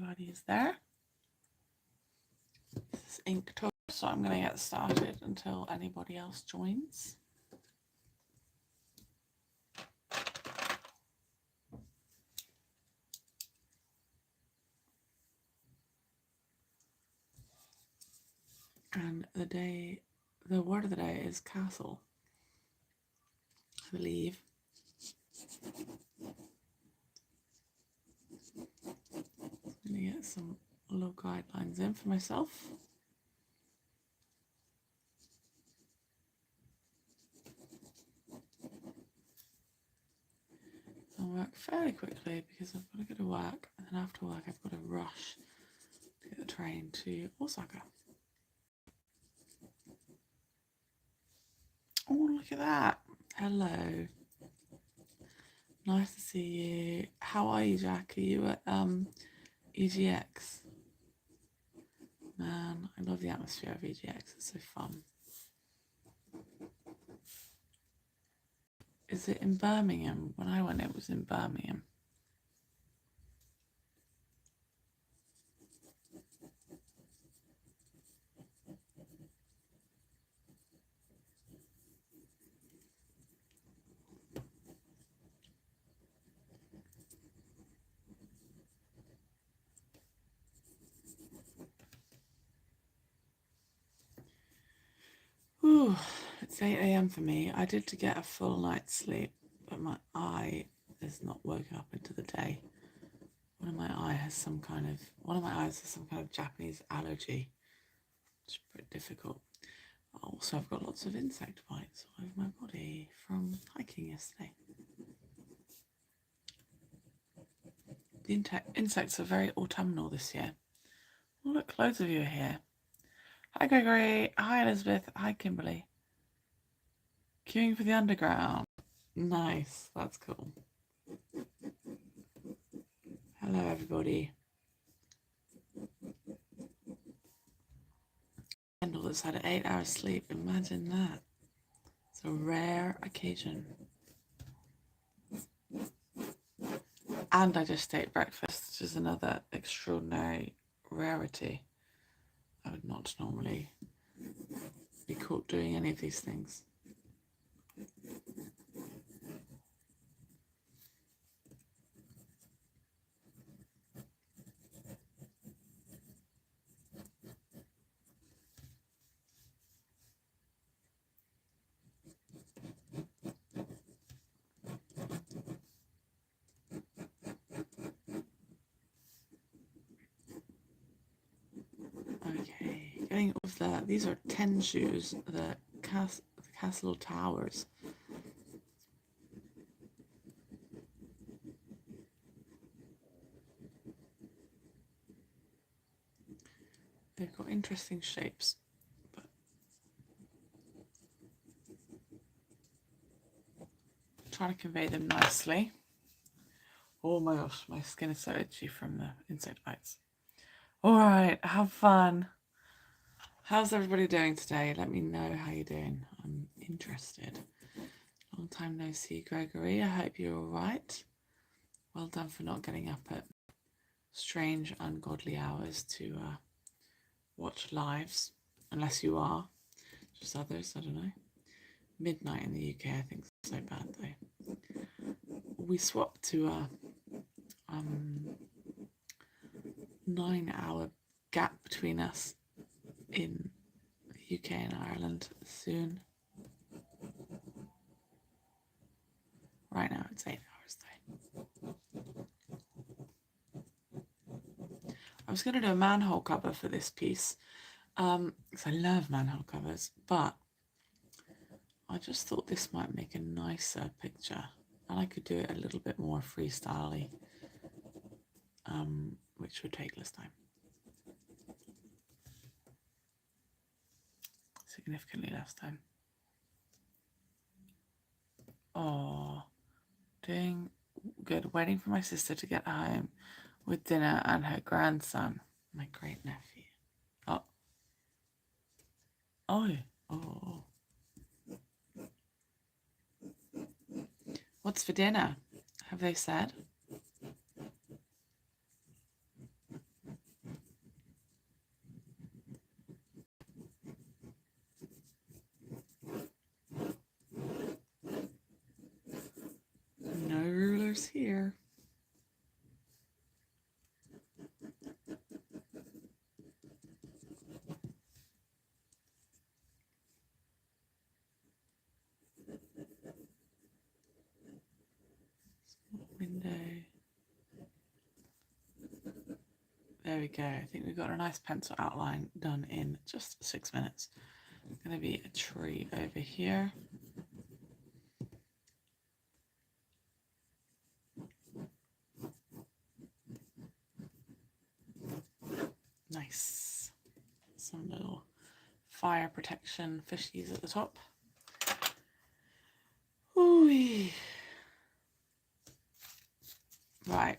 everybody is there. This is Inktober, so I'm going to get started until anybody else joins. And the word of the day is castle, I believe. I'm going to get some low guidelines in for myself. I'll work fairly quickly because I've got to go to work, and then after work I've got to rush to get the train to Osaka. Oh, look at that. Hello. Nice to see you. How are you, Jack? Are you at EGX? Man, I love the atmosphere of EGX. It's so fun. Is it in Birmingham? When I went, it was in Birmingham. Ooh, it's 8 a.m. for me. I did to get a full night's sleep, but my eye is not woken up into the day. One of my eyes has some kind of Japanese allergy. It's pretty difficult. Also, I've got lots of insect bites all over my body from hiking yesterday. The insects are very autumnal this year. Oh, look, loads of you are here. Hi, Gregory. Hi, Elizabeth. Hi, Kimberly. Queuing for the underground. Nice. That's cool. Hello, everybody. Kendal has had 8 hours sleep. Imagine that. It's a rare occasion. And I just ate breakfast, which is another extraordinary rarity. I would not normally be caught doing any of these things. Okay, getting off these are Tenshu's, the castle towers. They've got interesting shapes, but I'm trying to convey them nicely. Oh my gosh, my skin is so itchy from the insect bites. All right, have fun. How's everybody doing today? Let me know how you're doing. I'm interested. Long time no see, Gregory. I hope you're all right. Well done for not getting up at strange, ungodly hours to watch lives, unless you are. Just others, I don't know. Midnight in the UK, I think, is so bad though. We swapped to a 9-hour gap between us in the UK and Ireland soon. Right now it's 8 hours though. I was going to do a manhole cover for this piece because I love manhole covers, but I just thought this might make a nicer picture and I could do it a little bit more freestyle-y, which would take less time. Significantly less time. Oh, doing good. Waiting for my sister to get home with dinner and her grandson, my great nephew. Oh. Oh. What's for dinner? Have they said? colours here. Window. There we go. I think we've got a nice pencil outline done in just 6 minutes. It's going to be a tree over here. Nice. Some little fire protection fishies at the top. Ooh. Right.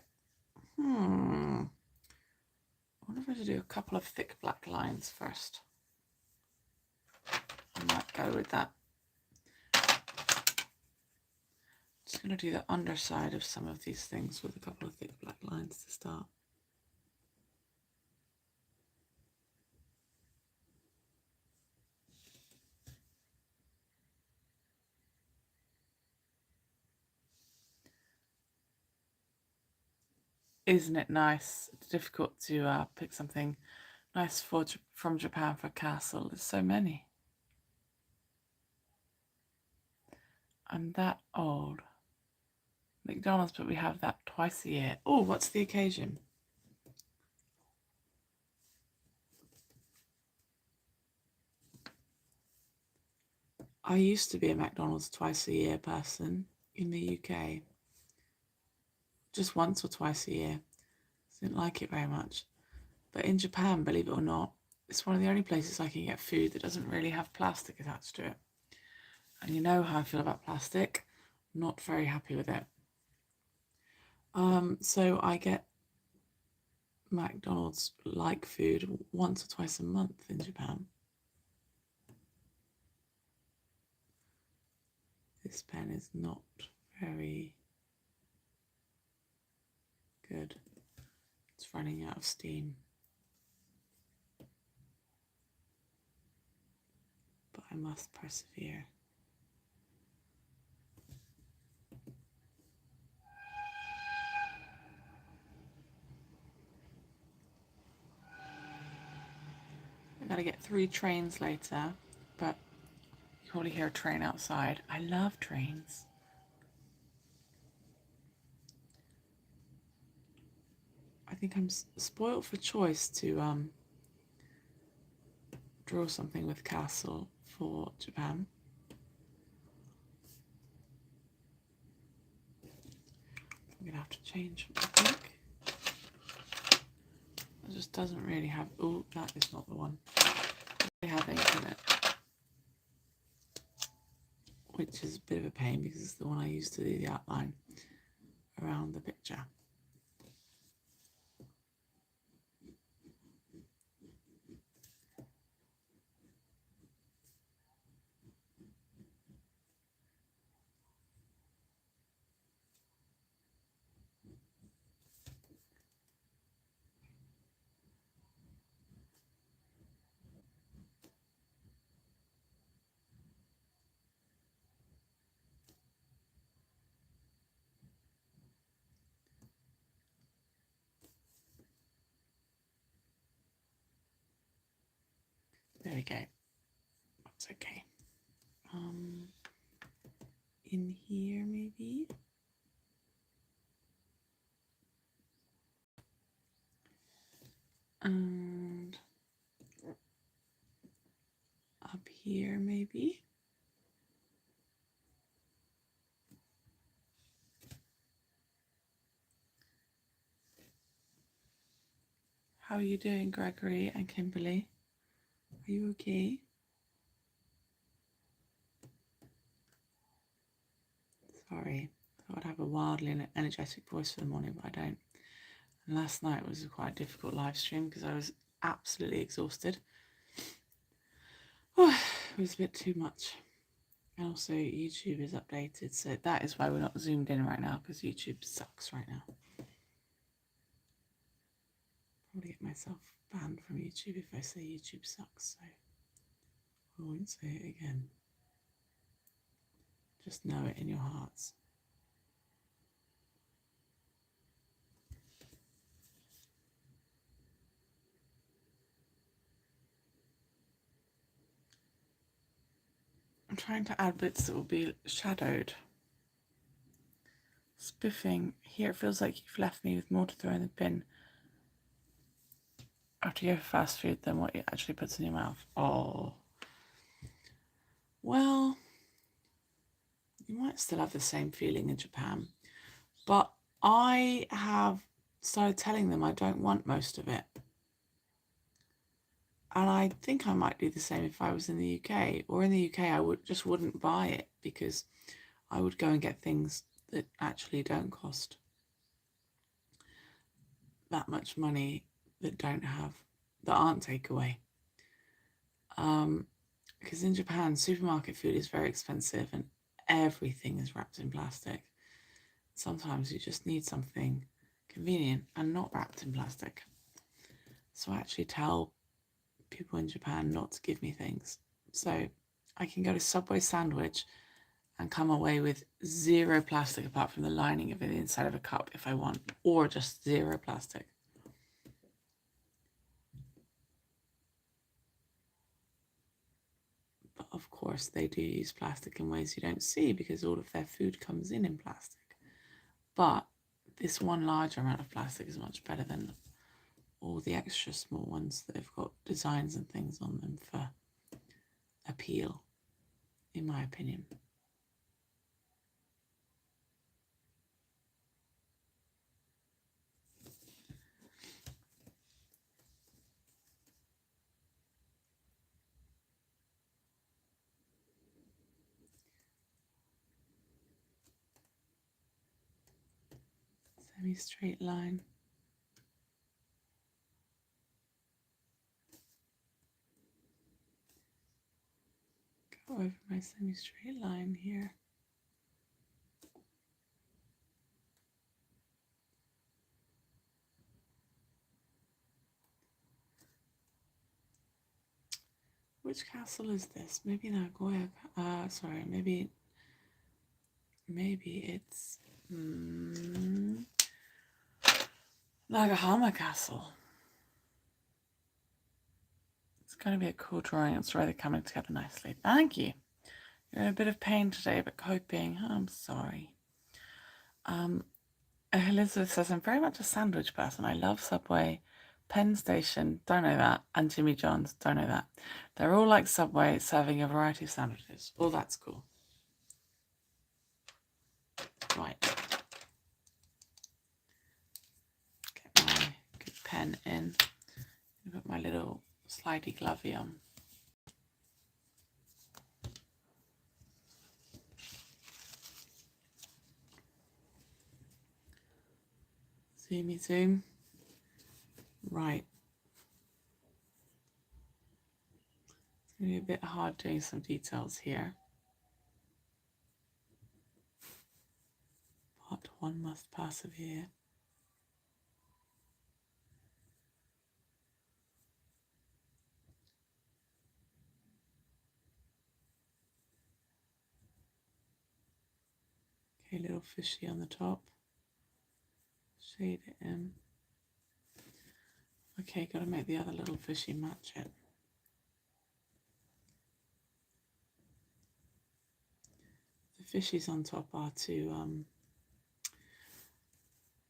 I wonder if I should do a couple of thick black lines first. I might go with that. Just going to do the underside of some of these things with a couple of thick black lines to start. Isn't it nice? It's difficult to pick something nice from Japan for castle. There's so many. I'm that old. McDonald's, but we have that twice a year. Oh, what's the occasion? I used to be a McDonald's twice a year person in the UK. Just once or twice a year. Didn't like it very much. But in Japan, believe it or not, it's one of the only places I can get food that doesn't really have plastic attached to it. And you know how I feel about plastic. Not very happy with it. So I get McDonald's like food once or twice a month in Japan. This pen is not very good. It's running out of steam. But I must persevere. I gotta get 3 trains later, but you probably hear a train outside. I love trains. I think I'm spoiled for choice to draw something with castle for Japan. I'm gonna have to change, I think. It just doesn't really have, oh, that is not the one. They have ink in it, which is a bit of a pain because it's the one I used to do the outline around the picture. There we go. That's okay. In here maybe. And up here maybe. How are you doing, Gregory and Kimberly? Are you okay? Sorry, I thought I'd have a wildly energetic voice for the morning, but I don't. And last night was quite a difficult live stream because I was absolutely exhausted. Oh, it was a bit too much. And also YouTube is updated, so that is why we're not zoomed in right now, because YouTube sucks right now. Probably get myself banned from YouTube if I say YouTube sucks, so I won't say it again. Just know it in your hearts. trying to add bits that will be shadowed. Spiffing. Here it feels like you've left me with more to throw in the bin after you have fast food than what it actually puts in your mouth. Oh. Well, you might still have the same feeling in Japan, but I have started telling them I don't want most of it. And I think I might do the same if I was in the UK. Or in the UK, I wouldn't buy it because I would go and get things that actually don't cost that much money, that aren't takeaway. Because in Japan, supermarket food is very expensive and everything is wrapped in plastic. Sometimes you just need something convenient and not wrapped in plastic. So I actually tell people in Japan not to give me things. So I can go to Subway sandwich and come away with zero plastic apart from the lining of the inside of a cup if I want, or just zero plastic. But of course they do use plastic in ways you don't see because all of their food comes in plastic. But this one large amount of plastic is much better than all the extra small ones that have got designs and things on them for appeal, in my opinion. Semi-straight line. Go over my semi-straight line here. Which castle is this? Maybe Nagoya. Sorry, maybe it's Nagahama Castle. It's going to be a cool drawing. It's really coming together nicely. Thank you. You're in a bit of pain today, but coping. I'm sorry. Elizabeth says, I'm very much a sandwich person. I love Subway, Penn Station, don't know that, and Jimmy John's, don't know that. They're all like Subway, serving a variety of sandwiches. Oh, that's cool. Right. Get my good pen in. Put my little slidey glovey on. Zoomy zoom. Right. It's going to be a bit hard doing some details here. Part one must persevere. Okay, little fishy on the top. Shade it in. Okay, got to make the other little fishy match it. The fishies on top are to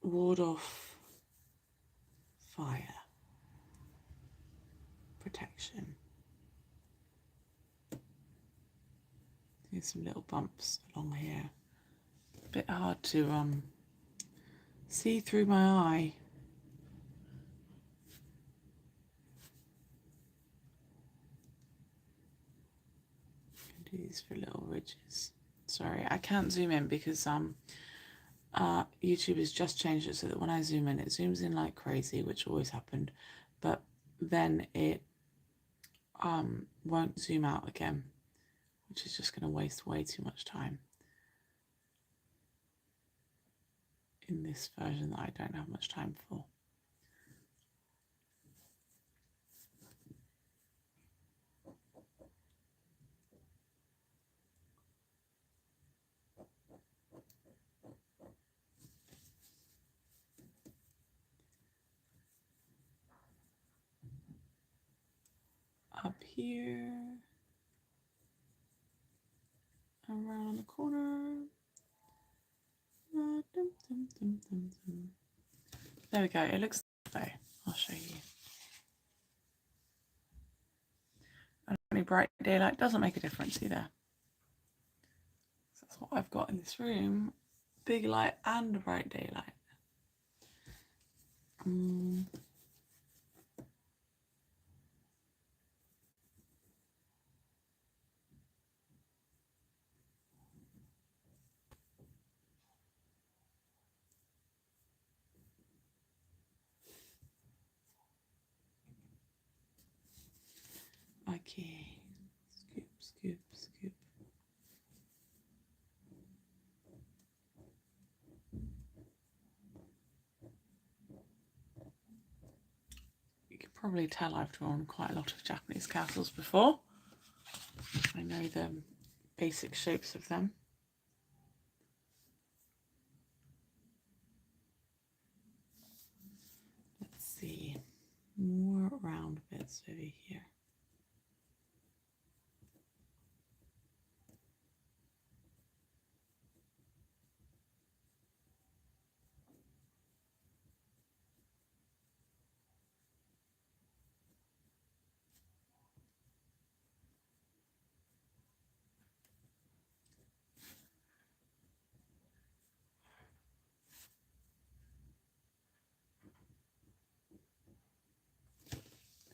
ward off fire, protection. There's some little bumps along here. A bit hard to see through my eye. Do these for little ridges. Sorry, I can't zoom in because YouTube has just changed it so that when I zoom in, it zooms in like crazy, which always happened, but then it won't zoom out again, which is just going to waste way too much time in this version that I don't have much time for. Up here. around the corner. There we go. It looks though. I'll show you. And any bright daylight doesn't make a difference either. So that's what I've got in this room. Big light and bright daylight. Okay. Scoop, scoop, scoop. You can probably tell I've drawn quite a lot of Japanese castles before. I know the basic shapes of them. Let's see, more round bits over here.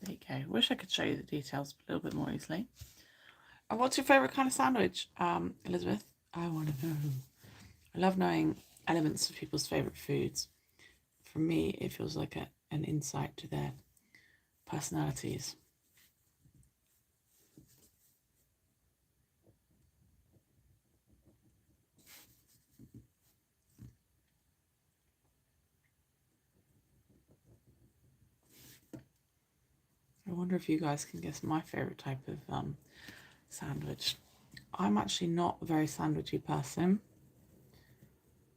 There you go. Wish I could show you the details a little bit more easily. And what's your favourite kind of sandwich, Elizabeth? I want to know. I love knowing elements of people's favourite foods. For me, it feels like an insight to their personalities. I wonder if you guys can guess my favourite type of sandwich. I'm actually not a very sandwichy person.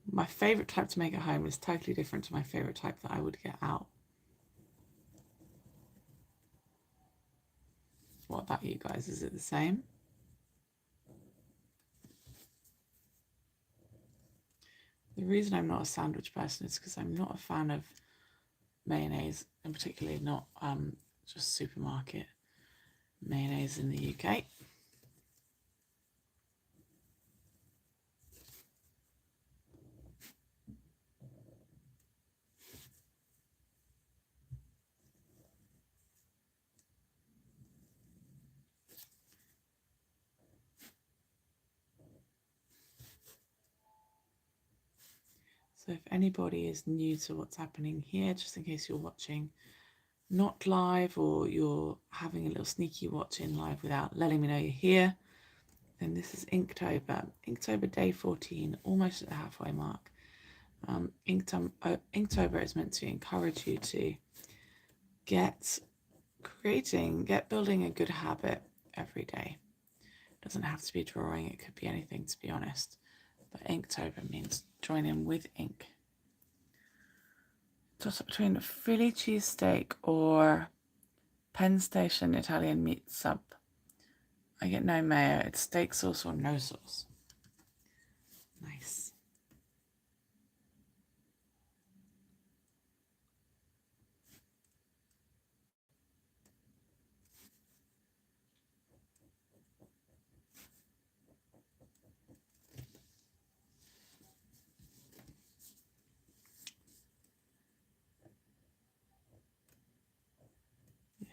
My favourite type to make at home is totally different to my favourite type that I would get out. What about you guys? Is it the same? The reason I'm not a sandwich person is because I'm not a fan of mayonnaise, and particularly not just supermarket mayonnaise in the UK. So if anybody is new to what's happening here, just in case you're watching not live or you're having a little sneaky watch in live without letting me know you're here, then this is Inktober. Inktober day 14, almost at the halfway mark. Inktober is meant to encourage you to get building a good habit every day. It doesn't have to be drawing, it could be anything, to be honest. But Inktober means join in with ink. Toss up between a Philly cheesesteak or Penn Station Italian meat sub. I get no mayo, it's steak sauce or no sauce. Nice.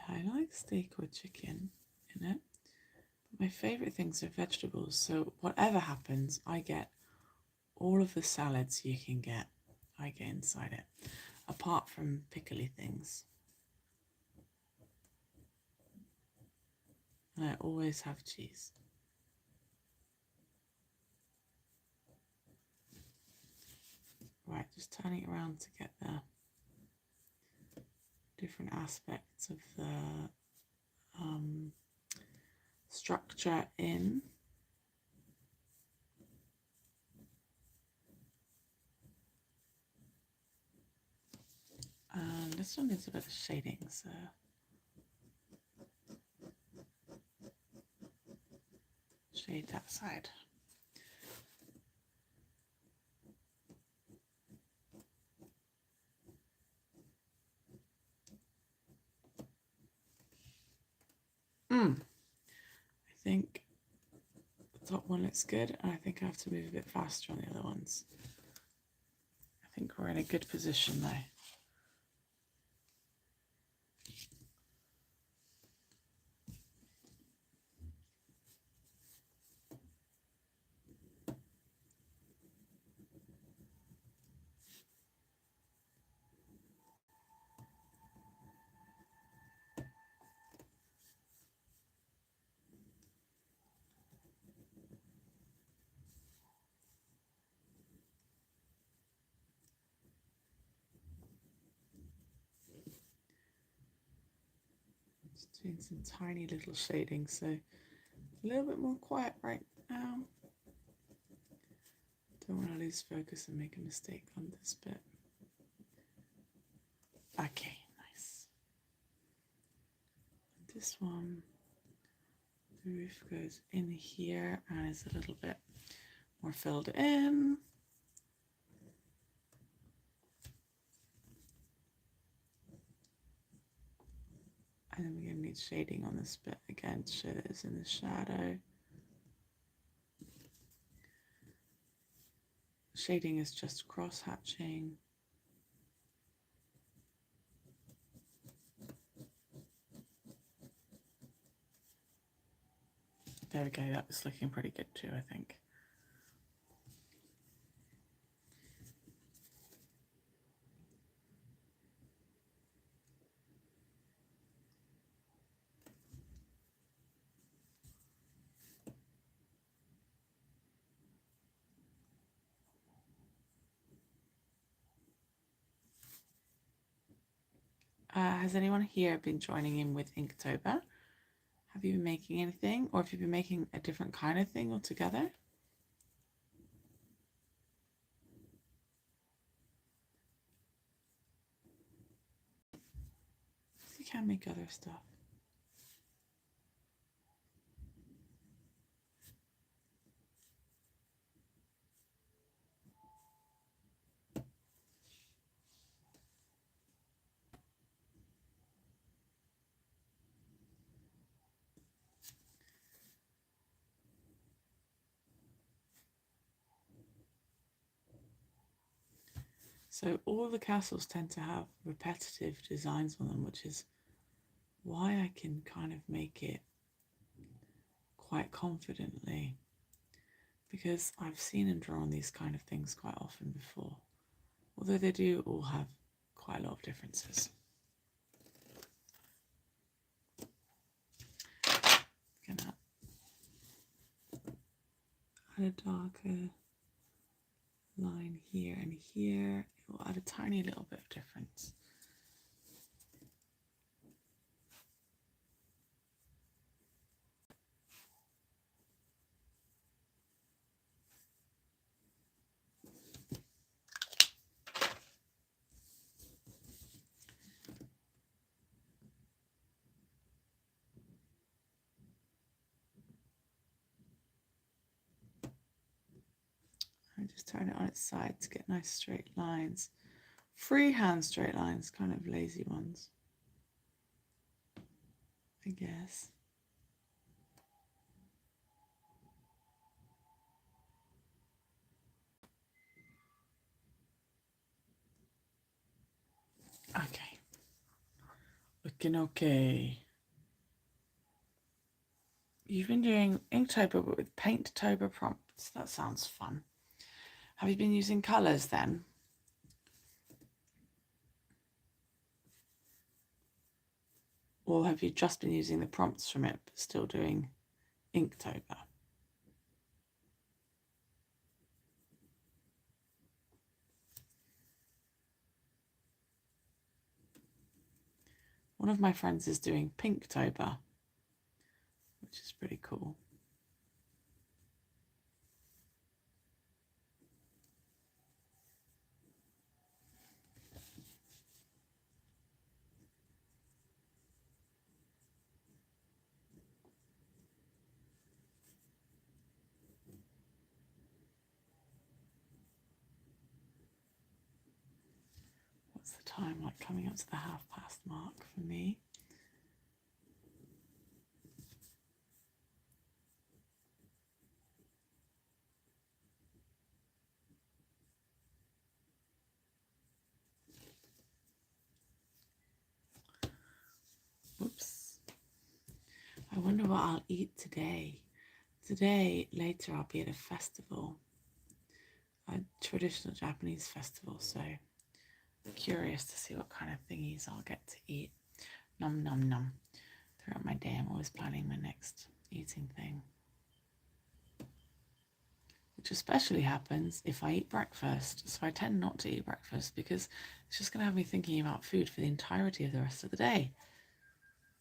I like steak or chicken in it. But my favourite things are vegetables. So whatever happens, I get all of the salads you can get. I get inside it, apart from pickly things. And I always have cheese. Right, just turning it around to get the different aspects of the structure in. And this one needs a bit of shading, so shade that side. top one looks good, and I think I have to move a bit faster on the other ones. I think we're in a good position though. Just doing some tiny little shading, so a little bit more quiet right now. Don't want to lose focus and make a mistake on this bit. Okay, nice. This one, the roof goes in here and is a little bit more filled in. And then we're going to need shading on this bit again to show that it's in the shadow. Shading is just cross hatching. There we go, that was looking pretty good too, I think. Has anyone here been joining in with Inktober? Have you been making anything, or have you been making a different kind of thing altogether? You can make other stuff. So all the castles tend to have repetitive designs on them, which is why I can kind of make it quite confidently, because I've seen and drawn these kind of things quite often before, although they do all have quite a lot of differences. Gonna add a darker line here and here. It will add a tiny little bit of difference. I just turn it on its side to get nice straight lines. Freehand straight lines, kind of lazy ones, I guess. Okay. Looking okay. You've been doing Inktober but with Painttober prompts. That sounds fun. Have you been using colours then? Or have you just been using the prompts from it but still doing Inktober? One of my friends is doing Pinktober, which is pretty cool. What's the time like coming up to the 1/2 mark for me? wonder what I'll eat today. Today, later, I'll be at a festival, a traditional Japanese festival, so I'm curious to see what kind of thingies I'll get to eat. Nom nom nom. Throughout my day, I'm always planning my next eating thing. Which especially happens if I eat breakfast. So I tend not to eat breakfast because it's just going to have me thinking about food for the entirety of the rest of the day.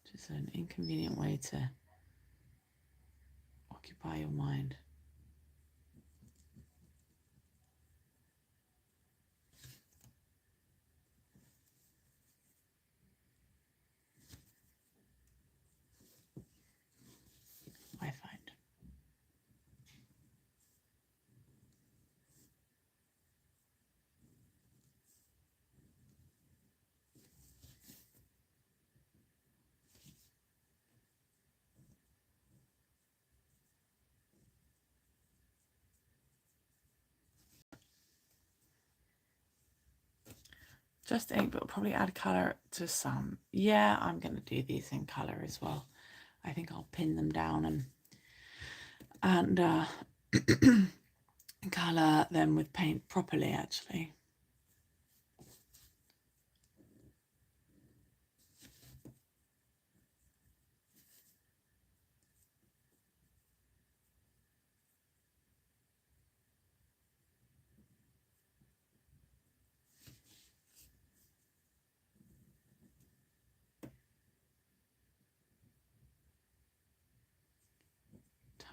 Which is an inconvenient way to occupy your mind. I find. Just ink, but I'll probably add colour to some. Yeah, I'm going to do these in colour as well. I think I'll pin them down and colour them with paint properly, actually.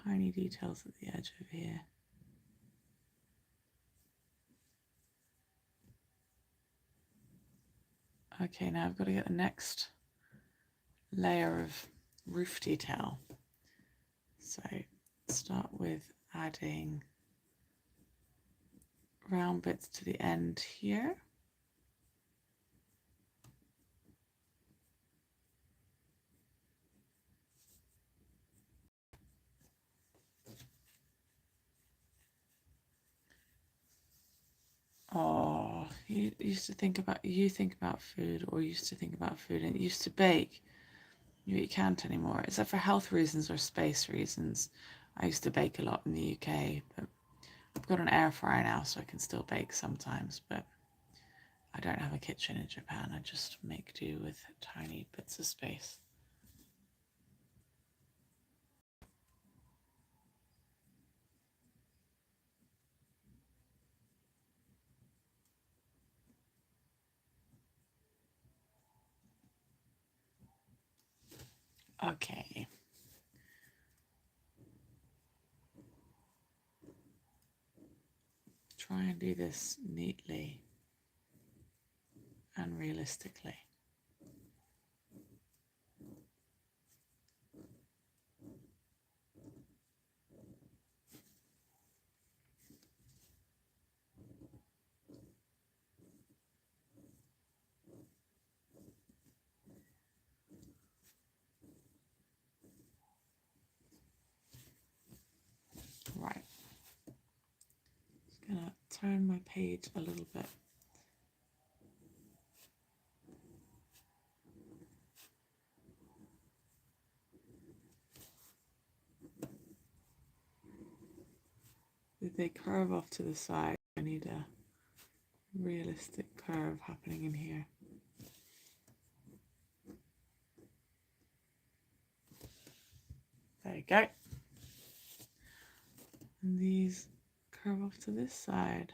Tiny details at the edge over here. Okay, now I've got to get the next layer of roof detail. So start with adding round bits to the end here. Oh, you used to think about food, or used to think about food and used to bake. You can't anymore. Is that for health reasons or space reasons? I used to bake a lot in the UK, but I've got an air fryer now, so I can still bake sometimes, but I don't have a kitchen in Japan. I just make do with tiny bits of space. Okay. Try and do this neatly and realistically. Right. Just gonna turn my page a little bit. If they curve off to the side, I need a realistic curve happening in here. There you go. And these curve off to this side.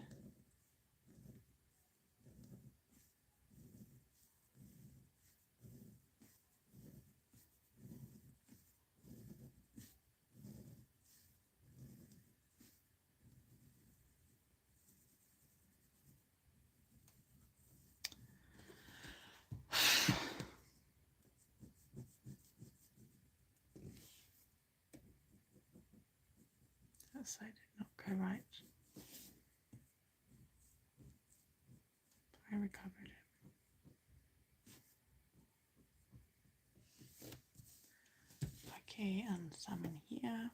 That side did not go right. I recovered it. Okay, and some in here.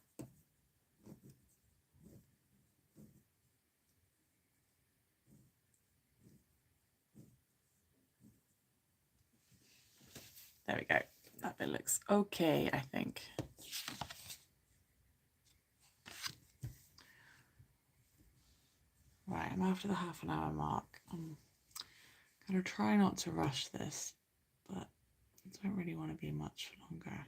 There we go. That bit looks okay, I think. Right, I'm after the half an hour mark. I'm going to try not to rush this, but I don't really want to be much longer.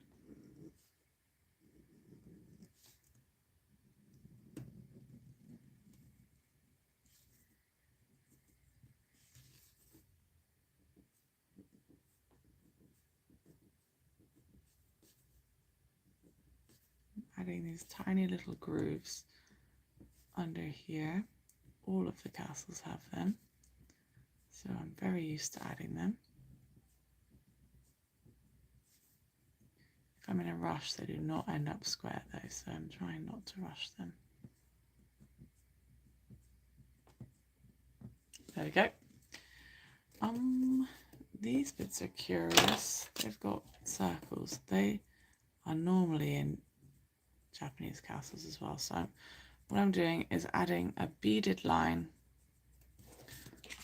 Adding these tiny little grooves under here. All of the castles have them, so I'm very used to adding them. If I'm in a rush, they do not end up square though, so I'm trying not to rush them. There we go. These bits are curious. They've got circles. They are normally in Japanese castles as well. So what I'm doing is adding a beaded line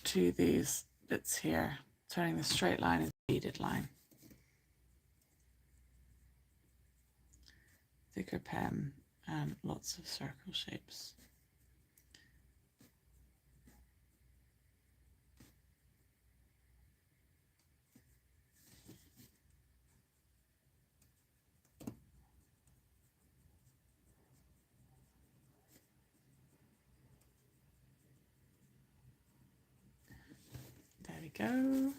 to these bits here, turning the straight line into a beaded line. Thicker pen and lots of circle shapes. There we go.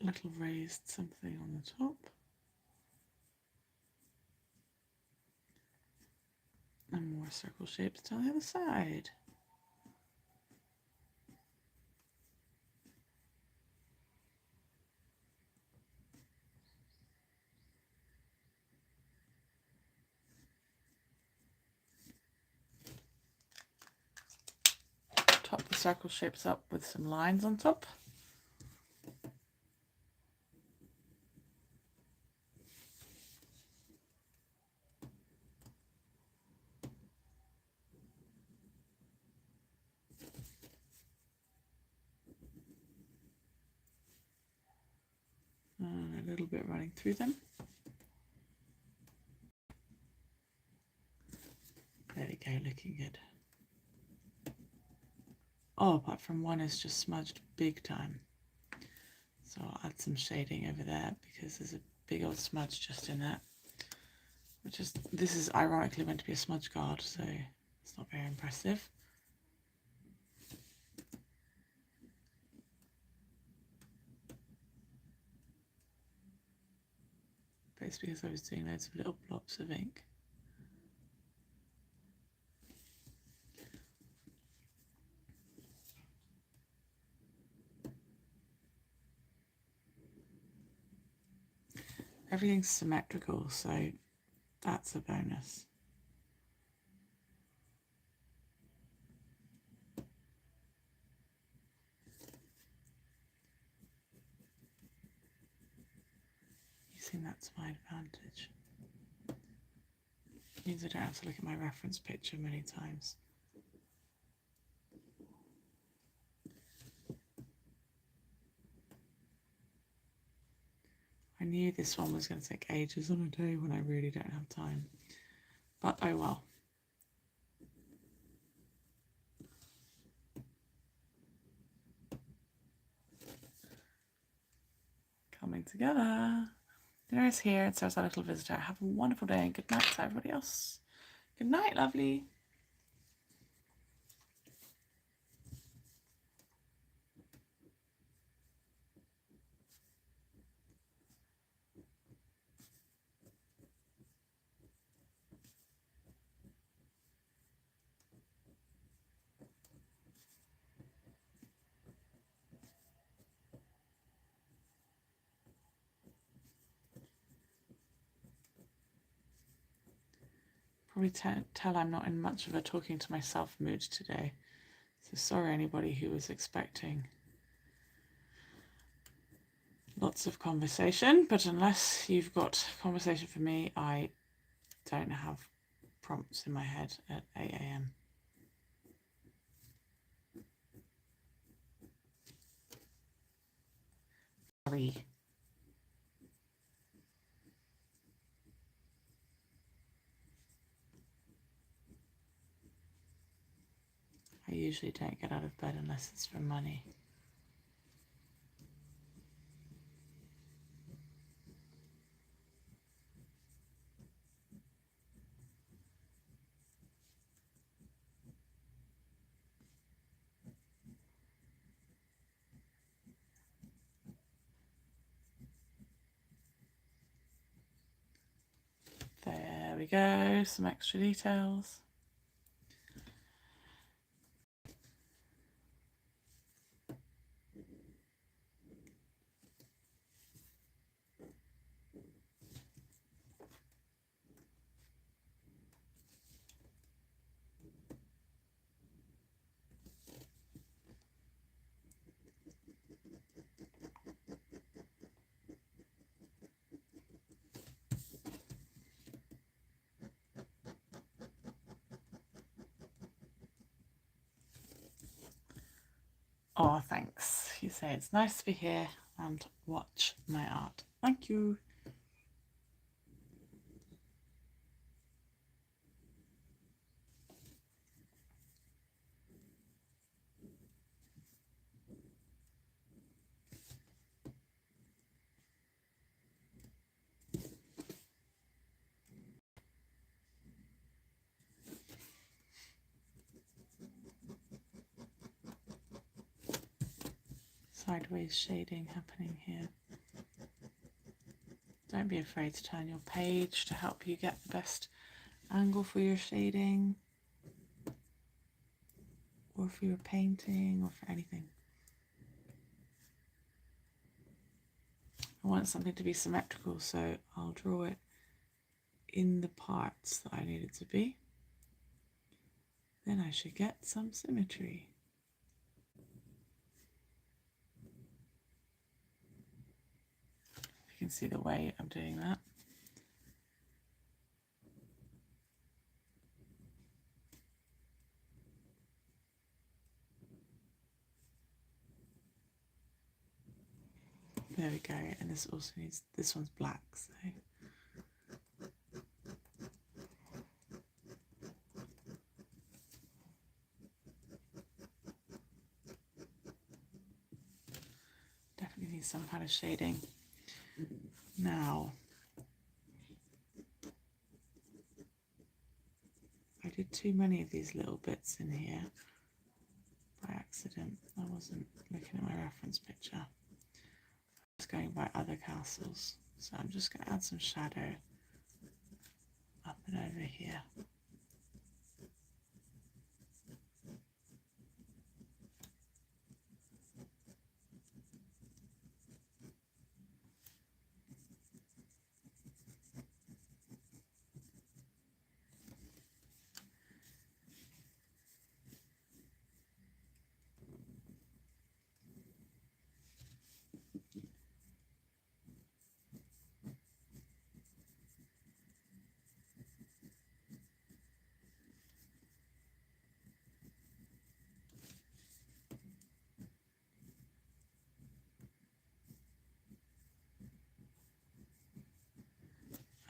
A little raised something on the top. And more circle shapes down the other side. Top the circle shapes up with some lines on top. And a little bit running through them. There we go, looking good. Oh, apart from one is just smudged big time. So I'll add some shading over there because there's a big old smudge just in that. This is ironically meant to be a smudge guard, so it's not very impressive. But it's because I was doing loads of little blobs of ink. Everything's symmetrical, so that's a bonus. Using that to my advantage. It means I don't have to look at my reference picture many times. I knew this one was going to take ages on a day when I really don't have time, but oh well. Coming together. Dinner is here, and so is our little visitor. Have a wonderful day and good night to everybody else. Good night, lovely. Probably tell I'm not in much of a talking to myself mood today. So sorry anybody who was expecting lots of conversation, but unless you've got conversation for me, I don't have prompts in my head at 8 AM. Sorry. I usually don't get out of bed unless it's for money. There we go, some extra details. Oh, thanks. You say it's nice to be here and watch my art. Thank you. Sideways shading happening here. Don't be afraid to turn your page to help you get the best angle for your shading, or for your painting, or for anything. I want something to be symmetrical, so I'll draw it in the parts that I need it to be. Then I should get some symmetry. You can see the way I'm doing that. There we go, and this also needs, this one's black, so. Definitely needs some kind of shading. Now, I did too many of these little bits in here by accident. I wasn't looking at my reference picture. I was going by other castles. So I'm just going to add some shadow up and over here.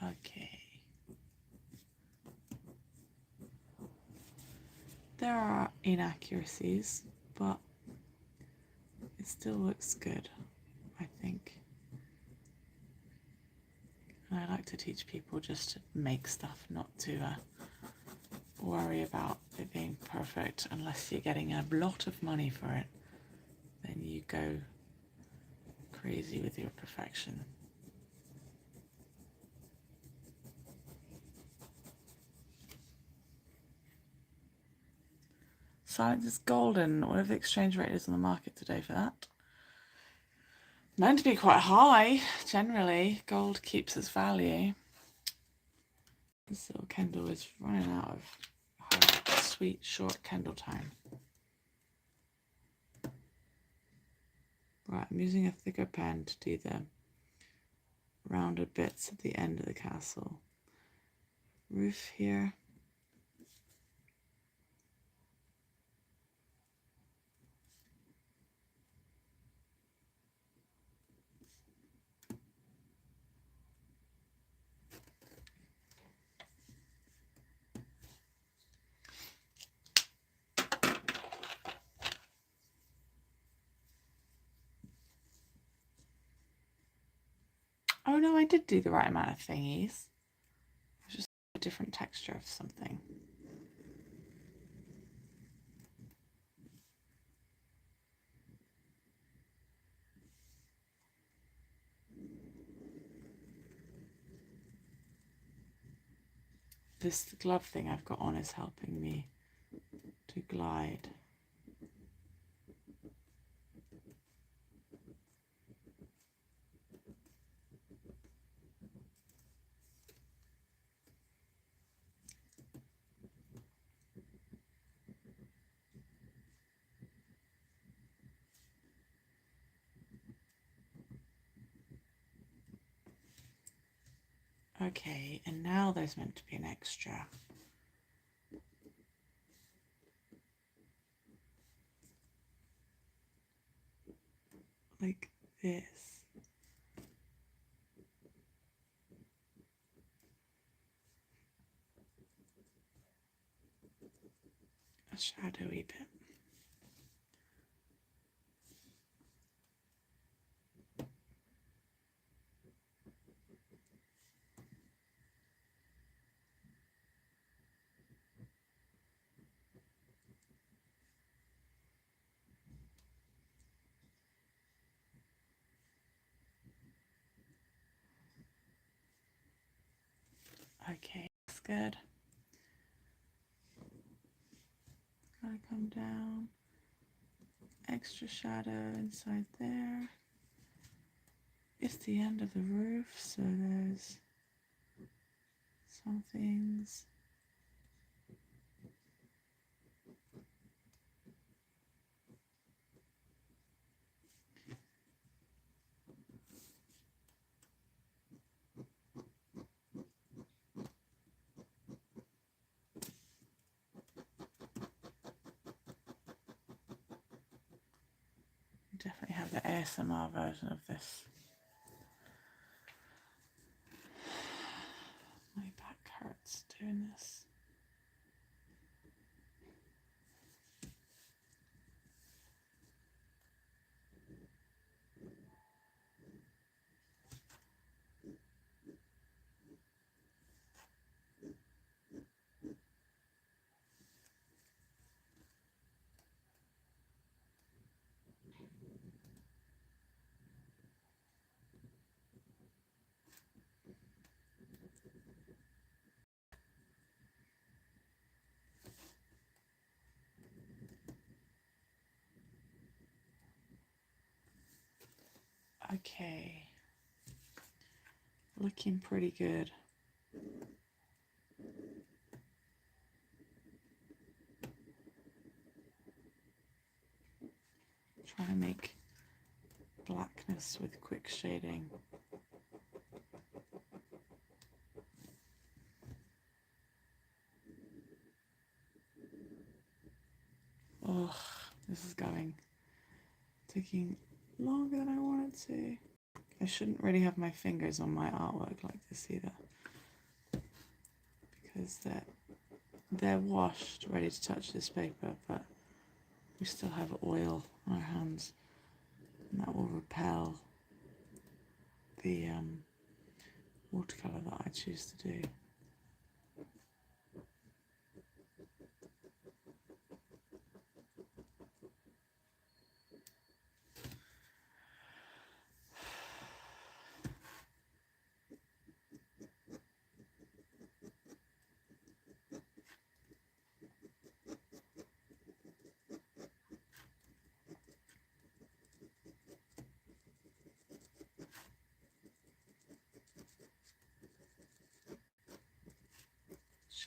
Okay. There are inaccuracies, but it still looks good, I think. And I like to teach people just to make stuff, not to worry about it being perfect. Unless you're getting a lot of money for it, then you go crazy with your perfection. Silence is golden. Whatever the exchange rate is on the market today for that. Meant to be quite high, generally. Gold keeps its value. This little Kendal is running out of her sweet, short Kendal time. Right, I'm using a thicker pen to do the rounded bits at the end of the castle. Roof here. no, I did do the right amount of thingies. It was just a different texture of something. This glove thing I've got on is helping me to glide. Okay, and now there's meant to be an extra. Like this. A shadowy bit. Okay, that's good. Gotta come down. Extra shadow inside there. It's the end of the roof, so there's some things. Definitely have the ASMR version of this. My back hurts doing this. Okay, looking pretty good. Trying to make blackness with quick shading. Oh, this is taking longer than I wanted to. I shouldn't really have my fingers on my artwork like this either, because they're washed, ready to touch this paper, but we still have oil on our hands, and that will repel the watercolor that I choose to do.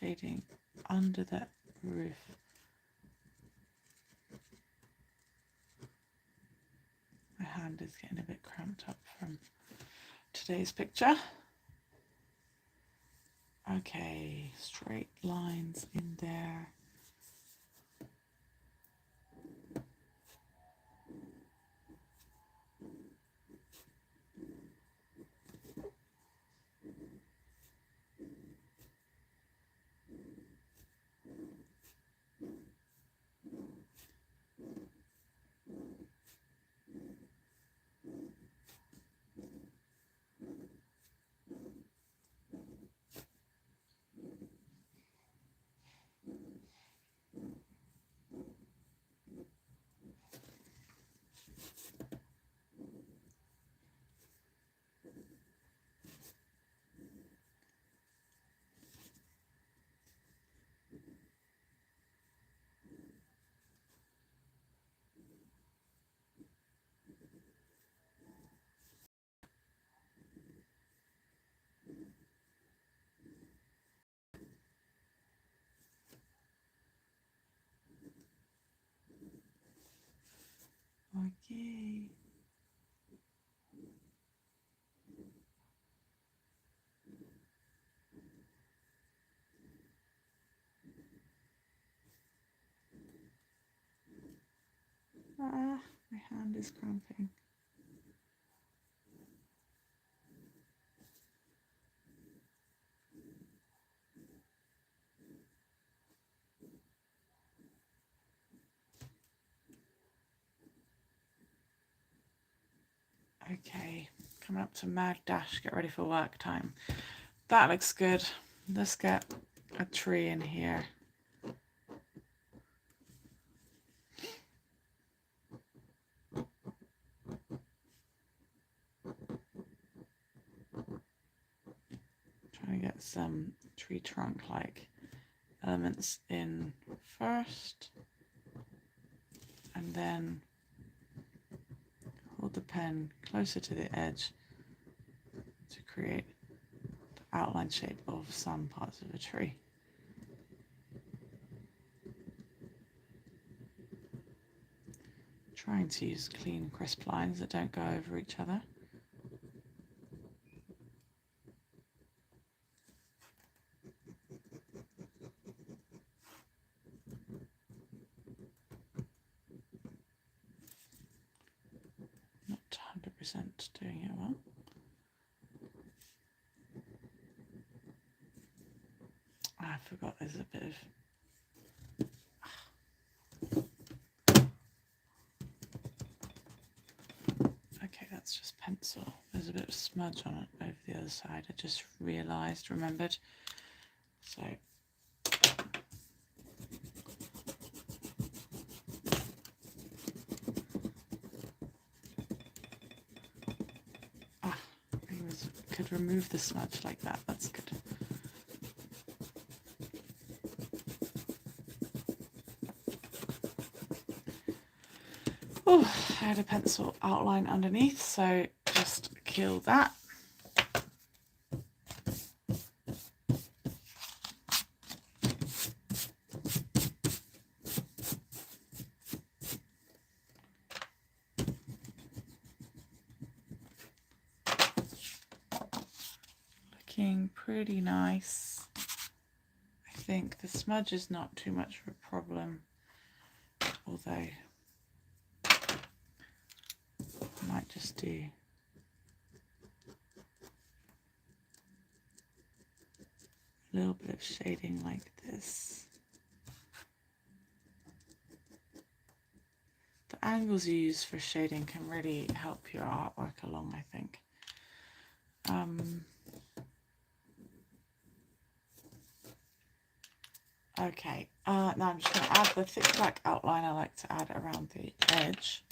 Shading under that roof. My hand is getting a bit cramped up from today's picture. Okay, straight lines in there. Okay. Ah, my hand is cramping. Okay, coming up to mad dash, get ready for work time. That looks good. Let's get a tree in here. Trying to get some tree trunk like elements in first, and then hold the pen closer to the edge to create the outline shape of some parts of a tree. Trying to use clean, crisp lines that don't go over each other. Not 100% doing it well. I forgot there's a bit of that's just pencil. There's a bit of smudge on it over the other side. I just remembered. So I could remove the smudge like that. That's good. Oh, I had a pencil outline underneath, so just kill that. Looking pretty nice. I think the smudge is not too much of a problem, although I might just do a little bit of shading like this. The angles you use for shading can really help your artwork along, I think. Okay, now I'm just going to add the thick black outline I like to add around the edge.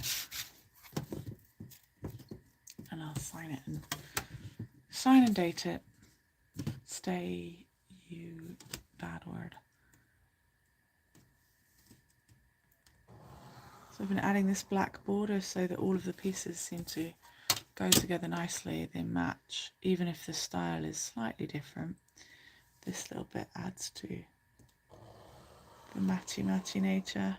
And I'll sign and date it. Stay, you bad word. So I've been adding this black border so that all of the pieces seem to go together nicely. They match, even if the style is slightly different. This little bit adds to the matchy nature.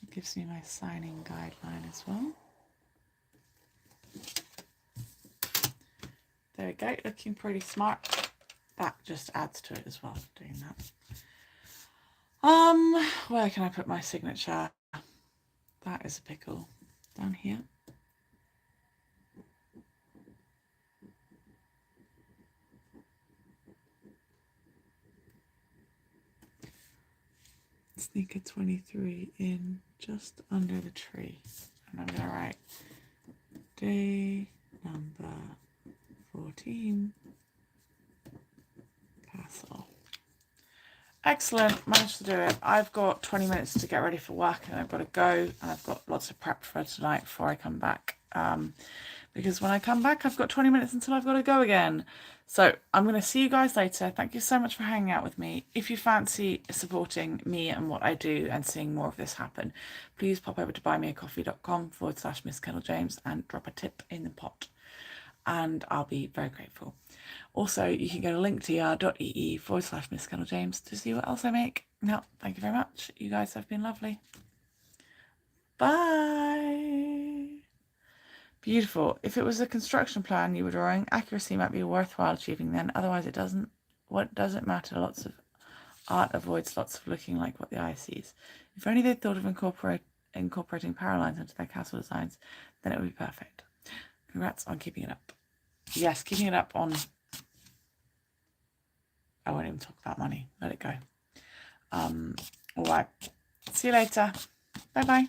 It gives me my signing guideline as well. There we go, looking pretty smart. That just adds to it as well, doing that. Where can I put my signature? That is a pickle. Down here. Sneaker 23 in just under the tree. And I'm going to write day number 14, Castle. Excellent, managed to do it. I've got 20 minutes to get ready for work and I've got to go, and I've got lots of prep for tonight before I come back. because when I come back, I've got 20 minutes until I've got to go again. So I'm going to see you guys later. Thank you so much for hanging out with me. If you fancy supporting me and what I do and seeing more of this happen, please pop over to buymeacoffee.com/Miss Kendal James and drop a tip in the pot. And I'll be very grateful. Also, you can go to linktr.ee/Miss Kendal James to see what else I make. Now, thank you very much. You guys have been lovely. Bye. Beautiful. If it was a construction plan you were drawing, accuracy might be worthwhile achieving then. Otherwise, it doesn't. What does it matter? Lots of art avoids lots of looking like what the eye sees. If only they'd thought of incorporating power lines into their castle designs, then it would be perfect. Congrats on keeping it up. Yes, keeping it up on... I won't even talk about money. Let it go. All right. See you later. Bye-bye.